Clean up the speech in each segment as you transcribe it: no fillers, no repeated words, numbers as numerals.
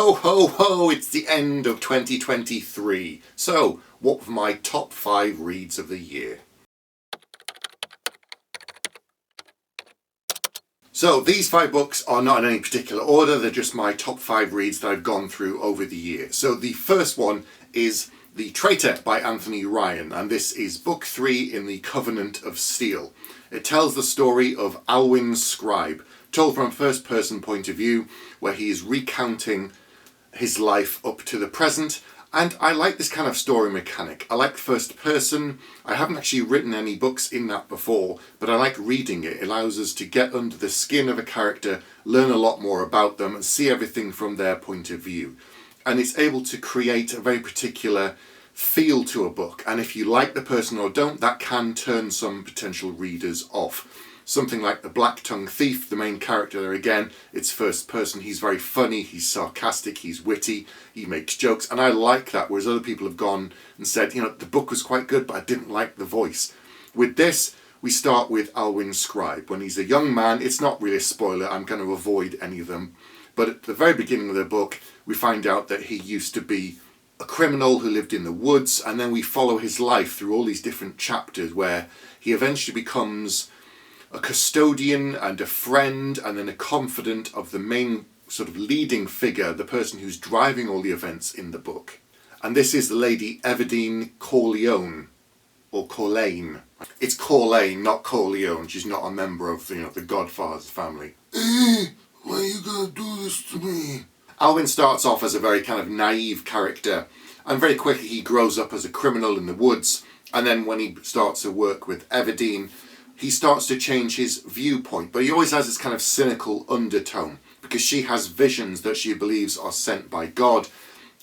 Ho ho ho, it's the end of 2023. So, what were my top 5 reads of the year? So these 5 books are not in any particular order, they're just my top 5 reads that I've gone through over the year. So the first one is The Traitor by Anthony Ryan, and this is book 3 in the Covenant of Steel. It tells the story of Alwyn Scribe, told from a first person point of view, where he is recounting his life up to the present. And I like this kind of story mechanic. I like first person. I haven't actually written any books in that before, but I like reading it. It allows us to get under the skin of a character, learn a lot more about them, and see everything from their point of view. And it's able to create a very particular feel to a book. And if you like the person or don't, that can turn some potential readers off. Something like The Black-Tongued Thief, the main character there again, it's first person, he's very funny, he's sarcastic, he's witty, he makes jokes, and I like that, whereas other people have gone and said, you know, the book was quite good, but I didn't like the voice. With this, we start with Alwyn Scribe. When he's a young man, it's not really a spoiler, I'm going to avoid any of them, but at the very beginning of the book, we find out that he used to be a criminal who lived in the woods, and then we follow his life through all these different chapters where he eventually becomes a custodian and a friend and then a confidant of the main sort of leading figure, the person who's driving all the events in the book. And this is the lady Everdeen Corleone, or Corleone. It's Corleone, not Corleone. She's not a member of the Godfather's family. Why are you gonna do this to me? Alwyn starts off as a very kind of naive character, and very quickly he grows up as a criminal in the woods, and then when he starts to work with Everdeen, he starts to change his viewpoint, but he always has this kind of cynical undertone because she has visions that she believes are sent by God,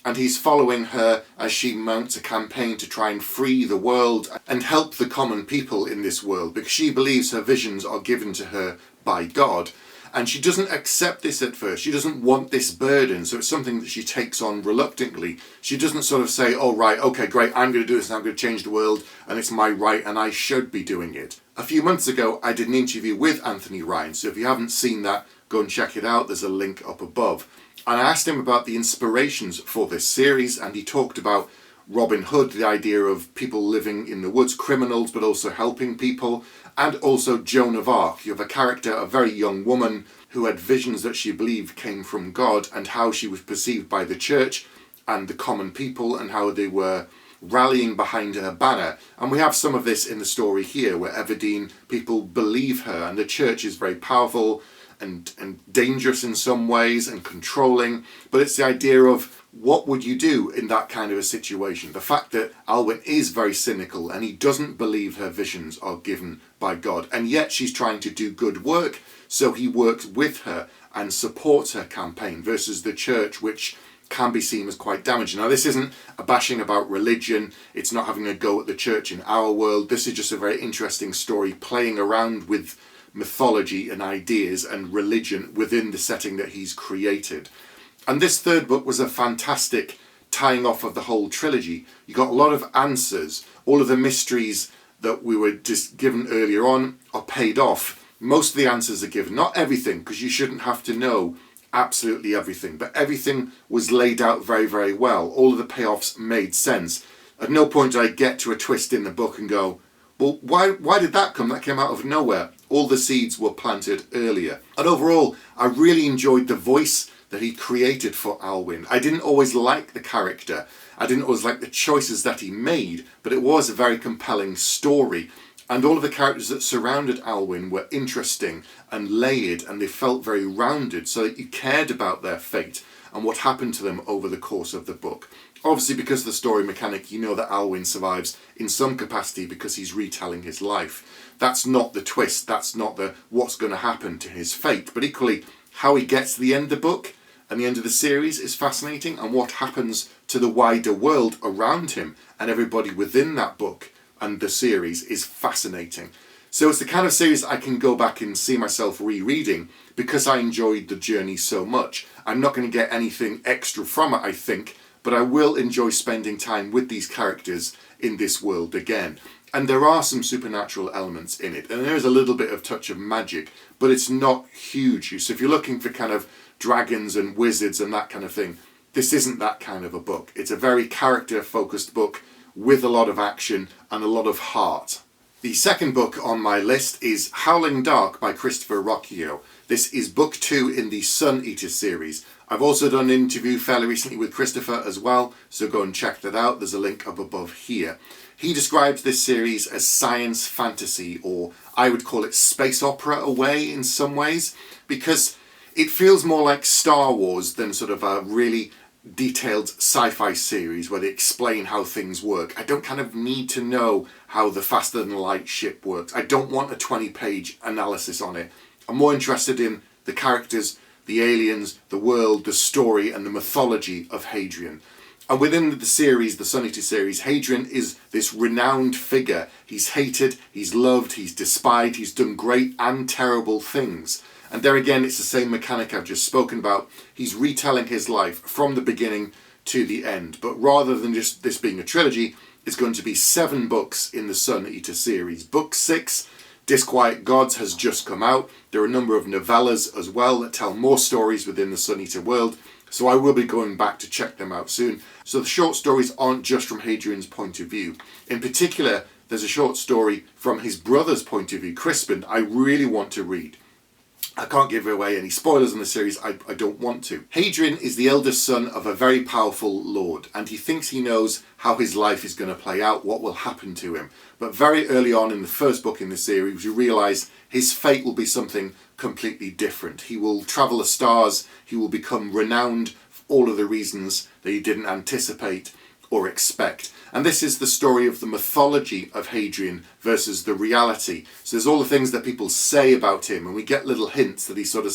and he's following her as she mounts a campaign to try and free the world and help the common people in this world, because she believes her visions are given to her by God. And she doesn't accept this at first. She doesn't want this burden, so it's something that she takes on reluctantly. She doesn't sort of say, oh right, okay, great, I'm going to do this and I'm going to change the world and it's my right and I should be doing it. A few months ago, I did an interview with Anthony Ryan, so if you haven't seen that, go and check it out. There's a link up above. And I asked him about the inspirations for this series, and he talked about Robin Hood, the idea of people living in the woods, criminals, but also helping people, and also Joan of Arc. You have a character, a very young woman, who had visions that she believed came from God, and how she was perceived by the church and the common people, and how they were rallying behind her banner. And we have some of this in the story here, where Everdeen, people believe her, and the church is very powerful and dangerous in some ways and controlling, but it's the idea of what would you do in that kind of a situation? The fact that Alwyn is very cynical and he doesn't believe her visions are given by God, and yet she's trying to do good work, so he works with her and supports her campaign, versus the church, which can be seen as quite damaging. Now, this isn't a bashing about religion, it's not having a go at the church in our world. This is just a very interesting story playing around with mythology and ideas and religion within the setting that he's created. And this third book was a fantastic tying off of the whole trilogy. You got a lot of answers. All of the mysteries that we were just given earlier on are paid off. Most of the answers are given. Not everything, because you shouldn't have to know absolutely everything, but everything was laid out very, very well. All of the payoffs made sense. At no point did I get to a twist in the book and go, well, why did that come? That came out of nowhere. All the seeds were planted earlier. And overall, I really enjoyed the voice that he created for Alwyn. I didn't always like the character. I didn't always like the choices that he made, but it was a very compelling story. And all of the characters that surrounded Alwyn were interesting and layered, and they felt very rounded, so that you cared about their fate and what happened to them over the course of the book. Obviously, because of the story mechanic, you know that Alwyn survives in some capacity because he's retelling his life. That's not the twist, that's not the what's going to happen to his fate, but equally how he gets to the end of the book and the end of the series is fascinating, and what happens to the wider world around him and everybody within that book and the series is fascinating. So it's the kind of series I can go back and see myself rereading because I enjoyed the journey so much. I'm not going to get anything extra from it, I think, but I will enjoy spending time with these characters in this world again. And there are some supernatural elements in it, and there is a little bit of touch of magic, but it's not huge. So if you're looking for kind of dragons and wizards and that kind of thing, this isn't that kind of a book. It's a very character-focused book with a lot of action and a lot of heart. The second book on my list is Howling Dark by Christopher Rocchio. This is book 2 in the Sun Eater series. I've also done an interview fairly recently with Christopher as well, so go and check that out. There's a link up above here. He describes this series as science fantasy, or I would call it space opera away in some ways, because it feels more like Star Wars than sort of a really detailed sci-fi series where they explain how things work. I don't kind of need to know how the faster than light ship works. I don't want a 20-page analysis on it. I'm more interested in the characters, the aliens, the world, the story, and the mythology of Hadrian. And within the series, the Sun Eater series, Hadrian is this renowned figure. He's hated, he's loved, he's despised, he's done great and terrible things. And there again, it's the same mechanic I've just spoken about. He's retelling his life from the beginning to the end. But rather than just this being a trilogy, it's going to be 7 books in the Sun Eater series. Book 6, Disquiet Gods, has just come out. There are a number of novellas as well that tell more stories within the Sun Eater world. So I will be going back to check them out soon. So the short stories aren't just from Hadrian's point of view. In particular, there's a short story from his brother's point of view, Crispin, I really want to read. I can't give away any spoilers in the series, I don't want to. Hadrian is the eldest son of a very powerful lord, and he thinks he knows how his life is going to play out, what will happen to him. But very early on in the first book in the series, you realise his fate will be something completely different. He will travel the stars, he will become renowned for all of the reasons that he didn't anticipate or expect. And this is the story of the mythology of Hadrian versus the reality. So there's all the things that people say about him, and we get little hints that he sort of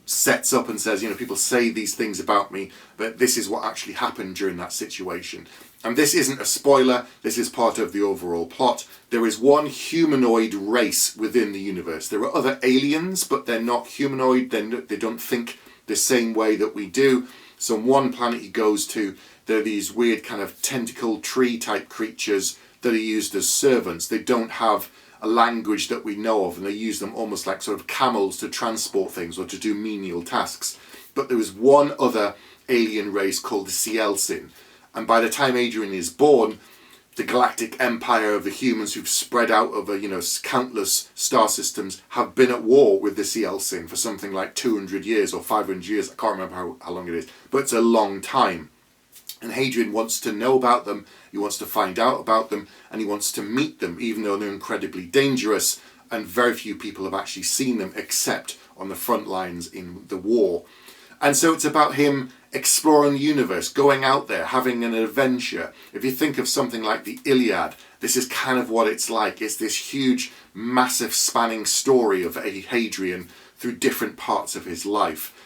sets up and says, you know, people say these things about me, but this is what actually happened during that situation. And this isn't a spoiler, this is part of the overall plot. There is one humanoid race within the universe. There are other aliens, but they're not humanoid, they don't think the same way that we do. So on one planet he goes to, there are these weird kind of tentacle tree type creatures that are used as servants. They don't have a language that we know of, and they use them almost like sort of camels to transport things or to do menial tasks. But there is one other alien race called the Cielcin, and by the time Hadrian is born, the galactic empire of the humans who've spread out over, you know, countless star systems have been at war with the Cielcin for something like 200 years or 500 years. I can't remember how long it is, but it's a long time. And Hadrian wants to know about them, he wants to find out about them, and he wants to meet them, even though they're incredibly dangerous, and very few people have actually seen them except on the front lines in the war. And so it's about him exploring the universe, going out there, having an adventure. If you think of something like the Iliad, this is kind of what it's like. It's this huge, massive, spanning story of Hadrian through different parts of his life.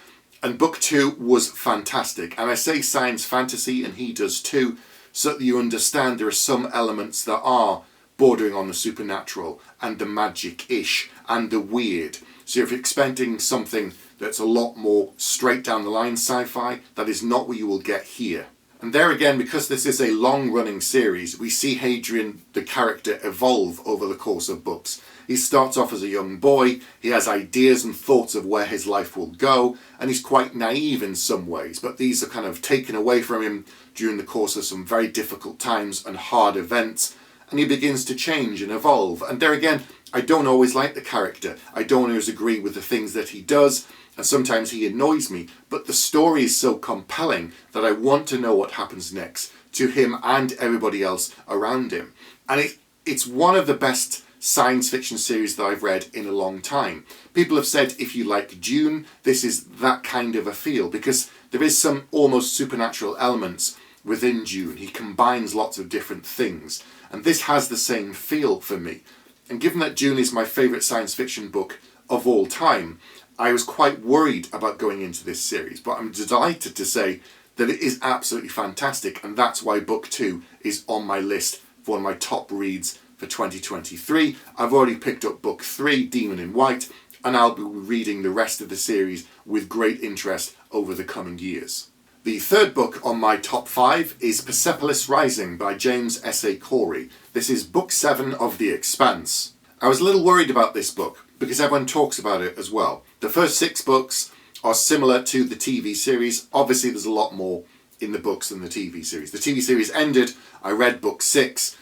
And book 2 was fantastic. And I say science fantasy, and he does too, so that you understand there are some elements that are bordering on the supernatural and the magic-ish and the weird. So if you're expecting something that's a lot more straight down the line sci-fi, that is not what you will get here. And there again, because this is a long-running series, we see Hadrian, the character, evolve over the course of books. He starts off as a young boy, he has ideas and thoughts of where his life will go, and he's quite naive in some ways, but these are kind of taken away from him during the course of some very difficult times and hard events, and he begins to change and evolve. And there again, I don't always like the character, I don't always agree with the things that he does, and sometimes he annoys me, but the story is so compelling that I want to know what happens next to him and everybody else around him. And it's one of the best science fiction series that I've read in a long time. People have said if you like Dune, this is that kind of a feel, because there is some almost supernatural elements within Dune. He combines lots of different things, and this has the same feel for me. And given that Dune is my favourite science fiction book of all time, I was quite worried about going into this series, but I'm delighted to say that it is absolutely fantastic, and that's why book 2 is on my list for one of my top reads for 2023. I've already picked up book 3, Demon in White, and I'll be reading the rest of the series with great interest over the coming years. The third book on my top 5 is Persepolis Rising by James S.A. Corey. This is book 7 of The Expanse. I was a little worried about this book because everyone talks about it as well. The first 6 books are similar to the TV series. Obviously, there's a lot more in the books than the TV series. The TV series ended, I read book 6,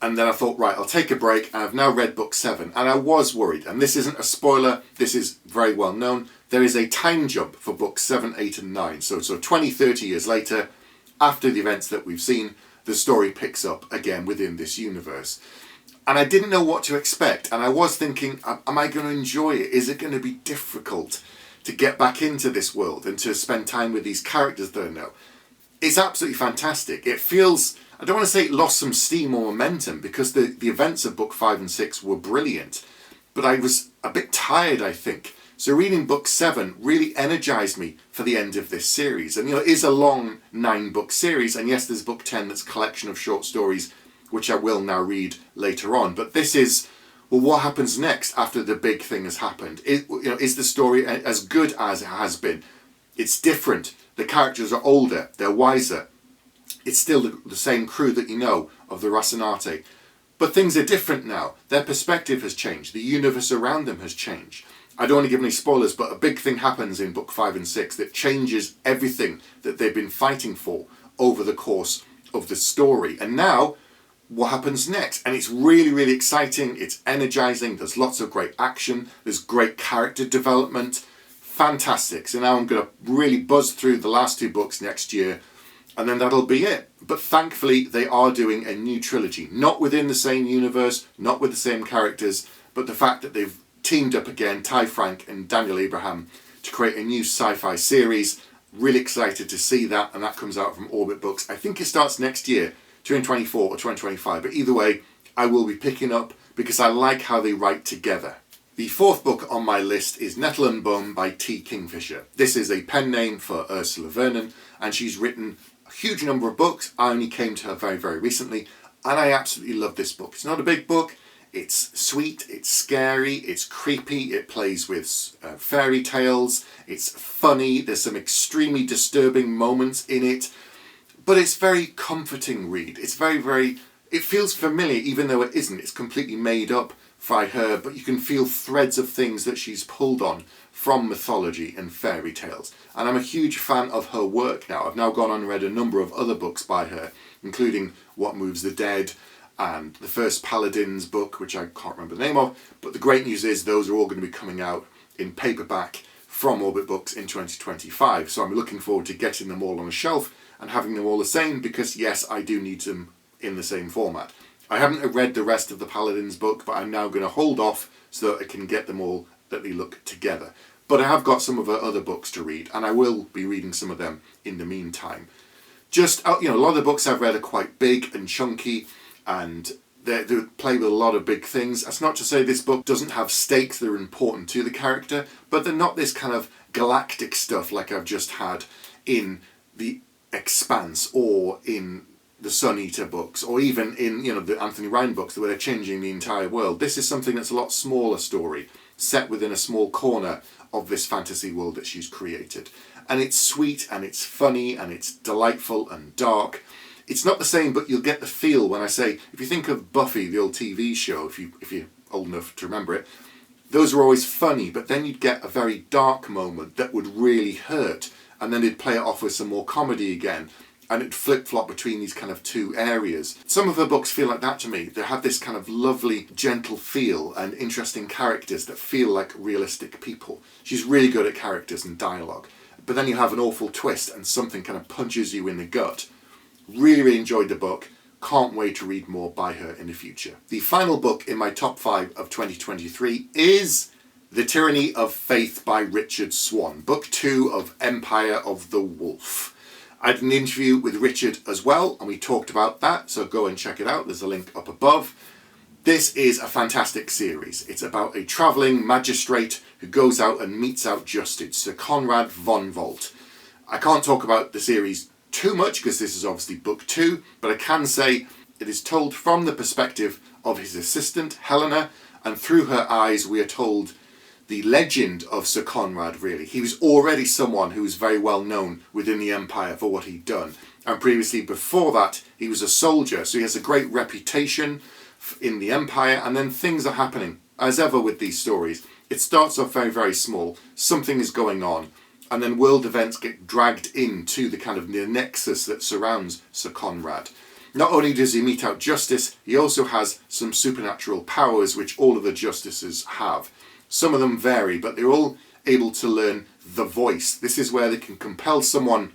and then I thought, right, I'll take a break, and I've now read book 7, and I was worried, and this isn't a spoiler, this is very well known, there is a time jump for books 7, 8 and 9, so 20, 30 years later, after the events that we've seen, the story picks up again within this universe. And I didn't know what to expect, and I was thinking, am I going to enjoy it? Is it going to be difficult to get back into this world and to spend time with these characters that I know? It's absolutely fantastic. It feels, I don't want to say it lost some steam or momentum, because the events of book 5 and 6 were brilliant, but I was a bit tired, I think. So reading book 7 really energized me for the end of this series. And it is a long 9-book series, and yes, there's book 10 that's a collection of short stories, which I will now read later on. But this is, well, what happens next after the big thing has happened? Is the story as good as it has been? It's different. The characters are older, they're wiser. It's still the same crew that you know of the Rocinante. But things are different now. Their perspective has changed. The universe around them has changed. I don't want to give any spoilers, but a big thing happens in book 5 and 6 that changes everything that they've been fighting for over the course of the story. And now, what happens next? And it's really, really exciting. It's energizing. There's lots of great action. There's great character development. Fantastic. So now I'm going to really buzz through the last 2 books next year, and then that'll be it. But thankfully, they are doing a new trilogy. Not within the same universe, not with the same characters, but the fact that they've teamed up again, Ty Frank and Daniel Abraham, to create a new sci-fi series. Really excited to see that, and that comes out from Orbit Books. I think it starts next year, 2024 or 2025, but either way, I will be picking up because I like how they write together. The 4th book on my list is Nettle and Bum by T. Kingfisher. This is a pen name for Ursula Vernon, and she's written a huge number of books. I only came to her very, very recently, and I absolutely love this book. It's not a big book. It's sweet, it's scary, it's creepy, it plays with fairy tales, it's funny, there's some extremely disturbing moments in it, but it's very comforting read. It's it feels familiar even though it isn't. It's completely made up by her, but you can feel threads of things that she's pulled on from mythology and fairy tales. And I'm a huge fan of her work now. I've now gone on and read a number of other books by her, including What Moves the Dead, and the first Paladins book, which I can't remember the name of, but the great news is those are all going to be coming out in paperback from Orbit Books in 2025. So I'm looking forward to getting them all on a shelf and having them all the same, because yes, I do need them in the same format. I haven't read the rest of the Paladins book, but I'm now going to hold off so that I can get them all that they look together. But I have got some of her other books to read, and I will be reading some of them in the meantime. Just, a lot of the books I've read are quite big and chunky, and they play with a lot of big things. That's not to say this book doesn't have stakes that are important to the character, but they're not this kind of galactic stuff like I've just had in The Expanse or in the Sun Eater books, or even in the Anthony Ryan books where they're changing the entire world. This is something that's a lot smaller story, set within a small corner of this fantasy world that she's created. And it's sweet, and it's funny, and it's delightful and dark. It's not the same, but you'll get the feel when I say, if you think of Buffy, the old TV show, if you're old enough to remember it, those were always funny, but then you'd get a very dark moment that would really hurt, and then they'd play it off with some more comedy again, and it'd flip-flop between these kind of 2 areas. Some of her books feel like that to me. They have this kind of lovely, gentle feel and interesting characters that feel like realistic people. She's really good at characters and dialogue. But then you have an awful twist and something kind of punches you in the gut. Really, really enjoyed the book. Can't wait to read more by her in the future. The final book in my top 5 of 2023 is The Tyranny of Faith by Richard Swan, book 2 of Empire of the Wolf. I did an interview with Richard as well, and we talked about that, so go and check it out. There's a link up above. This is a fantastic series. It's about a travelling magistrate who goes out and meets out justice, Sir Conrad von Volt. I can't talk about the series too much because this is obviously book 2, but I can say it is told from the perspective of his assistant Helena, and through her eyes we are told the legend of Sir Conrad, really. He was already someone who was very well known within the Empire for what he'd done, and previously before that he was a soldier, so he has a great reputation in the Empire, and then things are happening. As ever with these stories, it starts off very, very small. Something is going on. and then world events get dragged into the kind of the nexus that surrounds Sir Conrad. Not only does he mete out justice, he also has some supernatural powers which all of the justices have. Some of them vary, but they're all able to learn the voice. This is where they can compel someone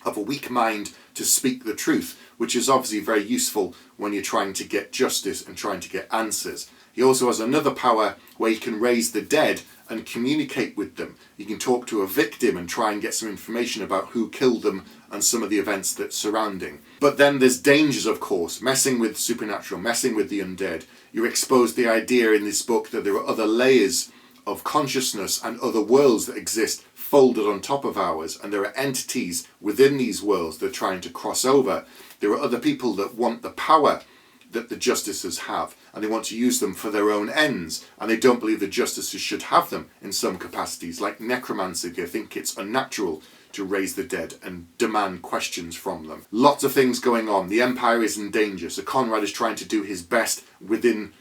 of a weak mind to speak the truth, which is obviously very useful when you're trying to get justice and trying to get answers. He also has another power where he can raise the dead and communicate with them. You can talk to a victim and try and get some information about who killed them and some of the events that surrounding. But then there's dangers, of course, messing with supernatural, messing with the undead. You're exposed to the idea in this book that there are other layers of consciousness and other worlds that exist folded on top of ours, and there are entities within these worlds that are trying to cross over. There are other people that want the power that the justices have, and they want to use them for their own ends, and they don't believe the justices should have them in some capacities, like necromancy. They think it's unnatural to raise the dead and demand questions from them. Lots of things going on. The Empire is in danger, so Conrad is trying to do his best within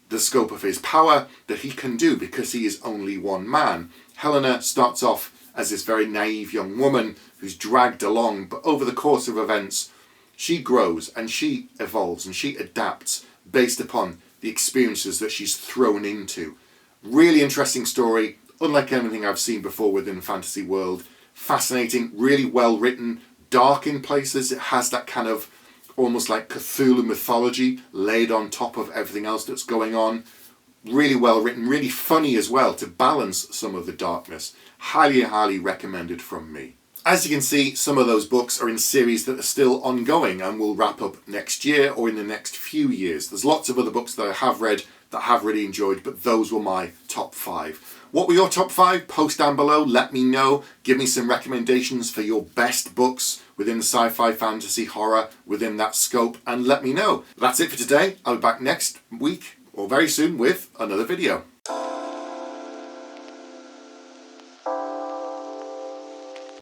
the scope of his power that he can do, because he is only one man. Helena starts off as this very naive young woman who's dragged along, but over the course of events she grows and she evolves and she adapts based upon the experiences that she's thrown into. Really interesting story, unlike anything I've seen before within the fantasy world. Fascinating, really well written, dark in places. It has that kind of almost like Cthulhu mythology laid on top of everything else that's going on. Really well written, really funny as well to balance some of the darkness. Highly, highly recommended from me. As you can see, some of those books are in series that are still ongoing and will wrap up next year or in the next few years. There's lots of other books that I have read that I have really enjoyed, but those were my top 5. What were your top 5? Post down below, let me know. Give me some recommendations for your best books within sci-fi, fantasy, horror, within that scope, and let me know. That's it for today. I'll be back next week or very soon with another video.